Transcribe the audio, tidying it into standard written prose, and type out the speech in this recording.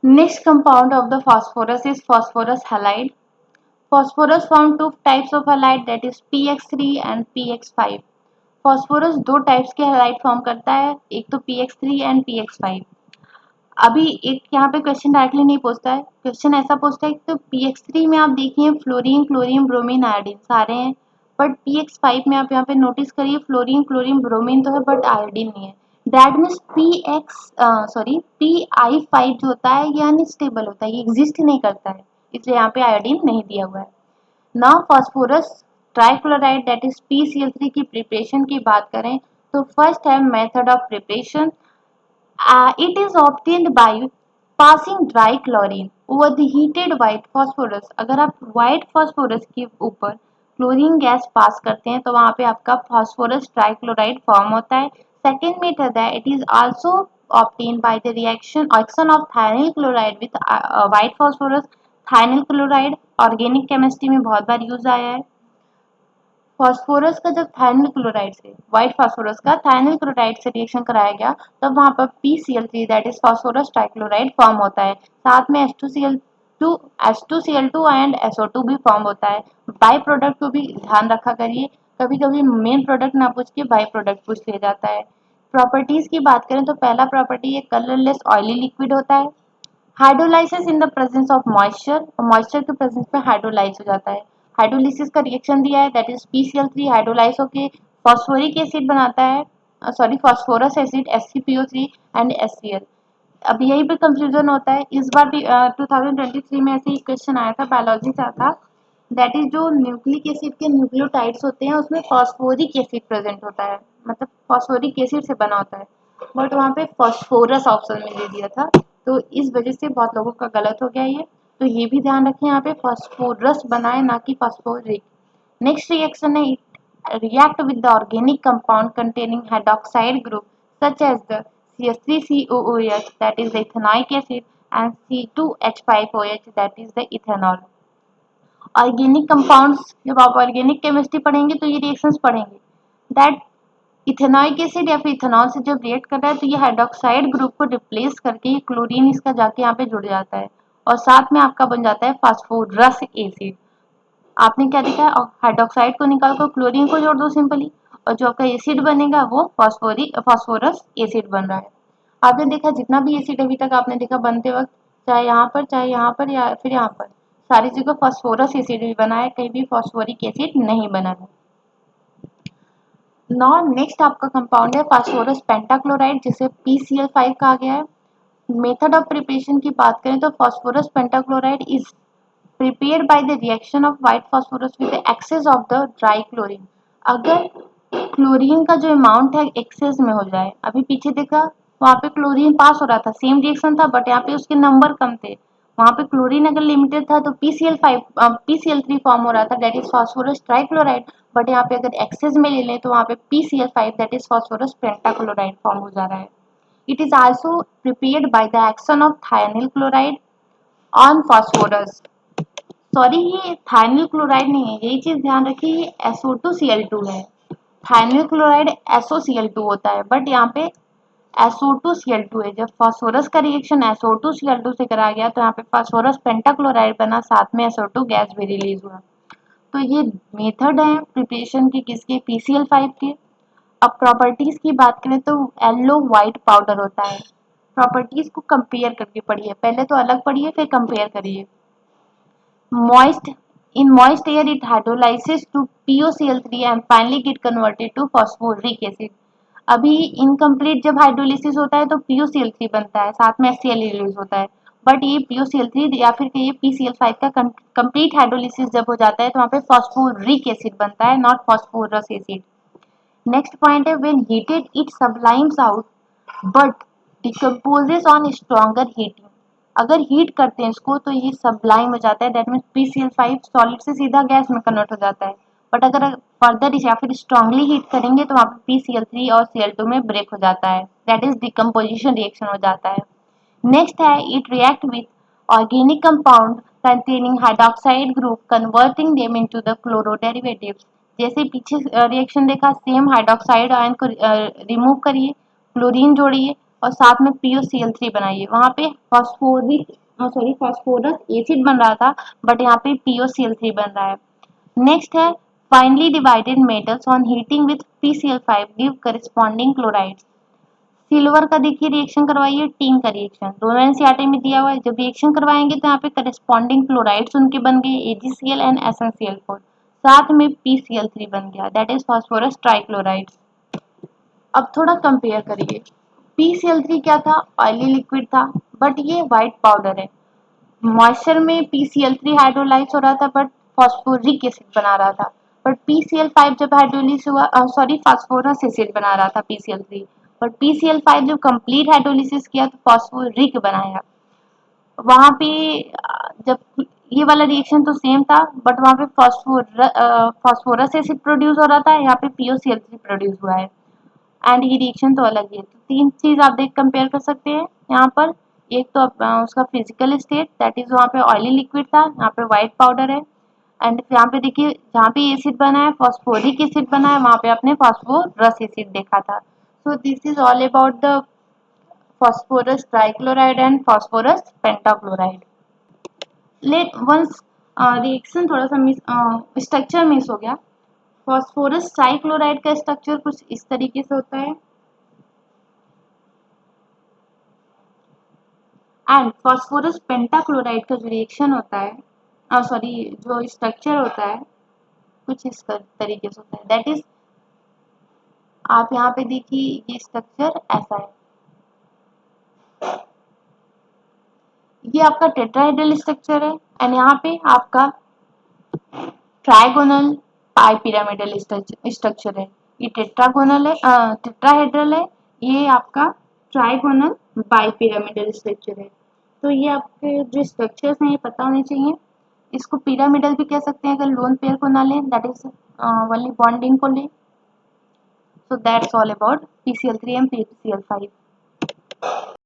Next compound of the phosphorus is phosphorus halide. Phosphorus form two types of halide, that is px3 and px5. phosphorus दो types के halide form करता है, एक तो px3 and px5. अभी एक यहाँ पे क्वेश्चन डायरेक्टली नहीं पूछता है, क्वेश्चन ऐसा पूछता है तो px3 में आप देखिए फ्लोरीन क्लोरीन ब्रोमीन आयोडीन सारे हैं, बट px5 में आप यहाँ पे नोटिस करिए फ्लोरीन क्लोरीन ब्रोमीन तो है बट आयोडीन नहीं है. दैट मीन्स pi5 जो होता है ये अनस्टेबल होता है, ये एग्जिस्ट नहीं करता है, इसलिए यहाँ पे आयोडीन नहीं दिया हुआ है. Now phosphorus trichloride that is PCl3 की प्रिपरेशन की बात करें तो फर्स्ट है method of preparation. It is obtained by passing dry chlorine over the heated white phosphorus. अगर आप white phosphorus के ऊपर क्लोरीन गैस पास करते हैं तो वहाँ पे आपका phosphorus trichloride फॉर्म होता है. सेकेंड मेथड है it is also obtained by the action of thionyl chloride with white phosphorus. thionyl chloride organic chemistry में बहुत बार यूज आया है. फॉस्फोरस का जब थायनिल क्लोराइड से व्हाइट फास्फोरस का थायनिल क्लोराइड से रिएक्शन कराया गया तब वहां पर PCl3 that is phosphorus trichloride form होता है. साथ में H2Cl2 एंड SO2 भी फॉर्म होता है. बाई प्रोडक्ट को भी ध्यान रखा करिए, कभी कभी मेन प्रोडक्ट ना पूछ के बाई प्रोडक्ट पूछ लिया जाता है. प्रॉपर्टीज की बात करें तो पहला प्रॉपर्टी ये कलरलेस ऑयली लिक्विड होता है. Hydrolysis in the presence of moisture, और मॉइस्चर के प्रेजेंस में हाइड्रोलाइज हो जाता है. हाइड्रोलिसिस का रिएक्शन दिया है दैट इज PCl3 हाइड्रोलाइज होके फॉस्फोरिक एसिड बनाता है, phosphorous acid FCPO3 and HCl. अब यही पे कंफ्यूजन होता है. इस बार भी 2023 में ऐसे ही क्वेश्चन आया था, बायोलॉजी का था. दैट इज जो न्यूक्लिक एसिड के न्यूक्लियोटाइड्स होते हैं उसमें फॉस्फोरिक एसिड प्रेजेंट होता है, मतलब फॉस्फोरिक एसिड से बना होता है, बट वहाँ पे फॉस्फोरस ऑप्शन में दे दिया था, तो इस वजह से बहुत लोगों का गलत हो गया ये. तो ये भी ध्यान रखें, यहाँ पे फॉस्फोरस बनाए ना कि फॉस्फोरिक. नेक्स्ट रिएक्शन है react with the organic compound containing hydroxide group such as the CH3COOH that is the ethanoic acid and C2H5OH that is the ethanol. Organic compounds जब आप ऑर्गेनिक केमिस्ट्री पढ़ेंगे तो ये reactions पढ़ेंगे. That ethanoic acid या फिर ethanol से जब रिएक्ट कर रहा है तो ये हाइड्रोक्साइड ग्रुप को रिप्लेस करके ये क्लोरीन इसका जाके यहाँ पे जुड़ जाता है और साथ में आपका बन जाता है फास्फोरस एसिड. आपने क्या देखा है, हाइड्रोक्साइड को निकाल कर क्लोरीन को जोड़ दो सिंपली, और जो आपका एसिड बनेगा वो फास्फोरस एसिड बन रहा है. आपने देखा जितना भी एसिड अभी तक आपने देखा बनते वक्त, चाहे यहाँ पर या फिर यहाँ पर, सारी जगह फास्फोरस एसिड भी बना है, कहीं भी फास्फोरिक एसिड नहीं बना है. नॉ नेक्स्ट आपका कंपाउंड है फास्फोरस पेंटाक्लोराइड जिसे PCl5 कहा गया है. मेथड ऑफ प्रिपरेशन की बात करें तो phosphorus pentachloride is prepared by the reaction of white phosphorus with the excess of the dry chlorine. अगर क्लोरीन का जो अमाउंट है एक्सेस में हो जाए, अभी पीछे देखा वहाँ पे क्लोरीन पास हो रहा था, सेम रिएक्शन था बट यहाँ पे उसके नंबर कम थे. वहाँ पे क्लोरीन अगर लिमिटेड था तो PCl3 फॉर्म हो रहा था that is phosphorus trichloride, but यहाँ पे अगर एक्सेस में ले लें तो वहाँ पे PCl5 that is phosphorus pentachloride form हो जा रहा है. It is also prepared by the action of thionyl chloride on phosphorus. Sorry ये थायनिल क्लोराइड नहीं है, यही चीज ध्यान रखिए, ये SO2Cl2 है. थायनिल क्लोराइड SOCl2 होता है बट यहाँ पे SO2Cl2 है. जब फास्फोरस का रिएक्शन SO2Cl2 से करा गया तो यहाँ पे फास्फोरस पेंटाक्लोराइड बना, साथ में SO2 गैस भी रिलीज हुआ. तो ये मेथड है प्रिपरेशन के किसके, PCl5 के. अब प्रॉपर्टीज की बात करें तो येलो व्हाइट पाउडर होता है. प्रॉपर्टीज को कंपेयर करके पढ़िए, पहले तो अलग पढ़िए फिर कंपेयर करिए. Moist in moist air it hydrolyzes to POCl3 and finally get converted to phosphoric acid. अभी इनकम्प्लीट जब हाइड्रोलिसिस होता है तो POCl3 बनता है, साथ में HCl रिलीज होता है, बट ये POCl3 या फिर कहिए PCl5 का कंप्लीट हाइड्रोलिसिस जब हो जाता है तो वहाँ पे फॉस्फोरिक एसिड बनता है, not phosphorous acid. Next point है when heated it sublimes out but decomposes on stronger heating. अगर हीट करते हैं इसको तो ये सब्लाइम हो जाता है, दैट मीन्स PCl5 सॉलिड से सीधा गैस में कन्वर्ट हो जाता है, बट अगर फर्दर या फिर स्ट्रांगली हीट करेंगे तो वहाँ पे PCl3 और Cl2 में ब्रेक हो जाता है, दैट इज डिकम्पोजिशन रिएक्शन हो जाता है. नेक्स्ट है it react with organic compound containing hydroxide group converting them into the chloro derivatives. जैसे पीछे रिएक्शन देखा, सेम हाइड्रोक्साइड आयन को रिमूव करिए, क्लोरीन जोड़िए और साथ में POCl3 बनाइए। वहां पे फास्फोरस एसिड बन रहा था, बट यहाँ पे POCl3 बन रहा है। नेक्स्ट है finally divided metals on heating with PCl5 give corresponding chlorides. Silver का देखिए रिएक्शन करवाइए, टीन का रिएक्शन, दोनों एनसीईआरटी में दिया हुआ है। जब रिएक्शन करवाएंगे तो यहाँ पे करस्पॉन्डिंग क्लोराइड्स उनके बन गए AgCl एंड SnCl4, साथ में PCl3 बन गया, दैट इज फास्फोरस ट्राइक्लोराइड्स। अब थोड़ा कंपेयर करिए, PCl3 क्या था, ऑयली लिक्विड था, बट ये व्हाइट पाउडर है। मॉइस्चर में PCl3 हाइड्रोलाइज हो रहा था, बट फॉस्फोरिक एसिड बना रहा था। बट PCl5 जब हाइड्रोलिस हुआ, सॉरी फास्फोरस एसिड बना रहा था PCl3, बट PCl5 जब कंप्लीट हाइड्रोलिसिस किया तो फॉस्फोरिक बनाया। वहां पे जब ये वाला रिएक्शन तो सेम था, बट वहां पे फॉस्फोरस एसिड प्रोड्यूस हो रहा था, यहाँ पे POCl3 प्रोड्यूस हुआ है, एंड ये रिएक्शन तो अलग ही है। तो तीन चीज आप देख कंपेयर कर सकते हैं यहाँ पर। एक तो उसका फिजिकल स्टेट, दैट इज वहाँ पे ऑयली लिक्विड था, यहाँ पे व्हाइट पाउडर है। एंड यहाँ पे देखिए जहाँ पे एसिड बना है, फॉस्फोरिक एसिड बना है, वहाँ पे आपने फॉस्फोरस एसिड देखा था। So this is all about the phosphorus trichloride and phosphorus pentachloride. Let once reaction थोड़ा सा मिस, स्ट्रक्चर मिस हो गया। फॉस्फोरस ट्राइक्लोराइड का स्ट्रक्चर कुछ इस तरीके से होता है, एंड फॉस्फोरस पेंटाक्लोराइड का जो रिएक्शन होता है, सॉरी जो स्ट्रक्चर होता है कुछ इस तरीके से होता है। दैट इज आप यहाँ पे देखिए ये स्ट्रक्चर ऐसा है, ये आपका टेट्राहेड्रल स्ट्रक्चर है, एंड यहाँ पे आपका ट्राइगोनल पाई पिरामिडल स्ट्रक्चर है। ये टेट्रागोनल है, टेट्राहेड्रल है, ये आपका ट्राइगोनल बाई पिरामिडल स्ट्रक्चर है। तो ये आपके जो स्ट्रक्चर्स हैं ये पता होने चाहिए। इसको पिरामिडल भी कह सकते हैं अगर लोन पेयर को ना लें, दैट इज ओनली बॉन्डिंग को लें। So that's all about PCl3 and PCl5।